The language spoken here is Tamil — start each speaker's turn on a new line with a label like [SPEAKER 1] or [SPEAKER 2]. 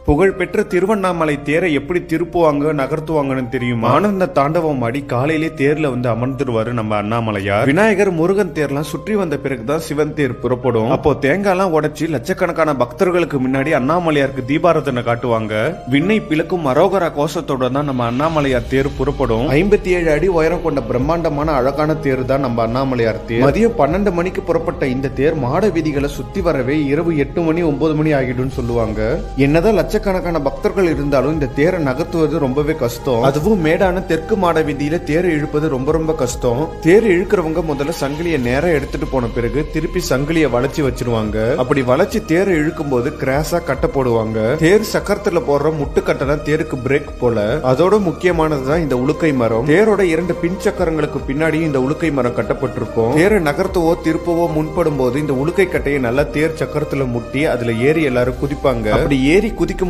[SPEAKER 1] புகழ்பெற்ற திருவண்ணாமலை தேரை எப்படி திருப்புவாங்க நகர்த்துவாங்கன்னு தெரியுமா? ஆனந்த தாண்டவம் ஆடி காலையிலே தேர்ல அமர்ந்துருவாரு நம்ம அண்ணாமலையார். விநாயகர் முருகன் தேர்லாம் சுற்றி வந்த பிறகுதான் சிவன் தேர் புறப்படும். அப்போ தேங்காய்லாம் உடைச்சு லட்சக்கணக்கான பக்தர்களுக்கு முன்னாடி அண்ணாமலையாருக்கு தீபாரதனை காட்டுவாங்க. விண்ணை பிளக்கும் அரோகரா கோஷத்தோட தான் நம்ம அண்ணாமலையார் தேர் புறப்படும். 57 அடி உயரம் கொண்ட பிரம்மாண்டமான அழகான தேர் தான் நம்ம அண்ணாமலையார் தேர். மதியம் 12 மணிக்கு புறப்பட்ட இந்த தேர் மாட வீதிகளை சுத்தி வரவே இரவு 8 மணி 9 மணி ஆகிடும் சொல்லுவாங்க. என்னதான் லட்சக்கணக்கான பக்தர்கள் இருந்தாலும் இந்த தேரை நகர்த்துவது ரொம்பவே கஷ்டம். அதுவும் மேடான தெற்கு மாட வீதியில தேரை இழுப்பது ரொம்ப கஷ்டம். தேர் இழுக்கிறவங்க முதல்ல சங்கிலியை நேரம் எடுத்துட்டு போன பிறகு திருப்பி சங்கிலியை வளைச்சு வச்சிருவாங்க. அப்படி வளைச்சு தேரை இழுக்கும் போது கிராஸா கட்ட போடுவாங்க. தேர் சக்கரத்துல போடுற முட்டுக்கட்டை தான் தேருக்கு பிரேக் போல. அதோட முக்கியமானதுதான் இந்த உலுக்கை மரம். தேரோட 2 பின் சக்கரங்களுக்கு பின்னாடி இந்த உலுக்கை மரம் கட்டப்பட்டிருக்கும். தேரை நகர்த்தவோ திருப்பவோ முன்படும் போது இந்த உலுக்கை கட்டையை நல்லா தேர் சக்கரத்துல முட்டி அதுல ஏறி எல்லாரும் குதிப்பாங்க. அப்படி ஏறி குதிக்கும்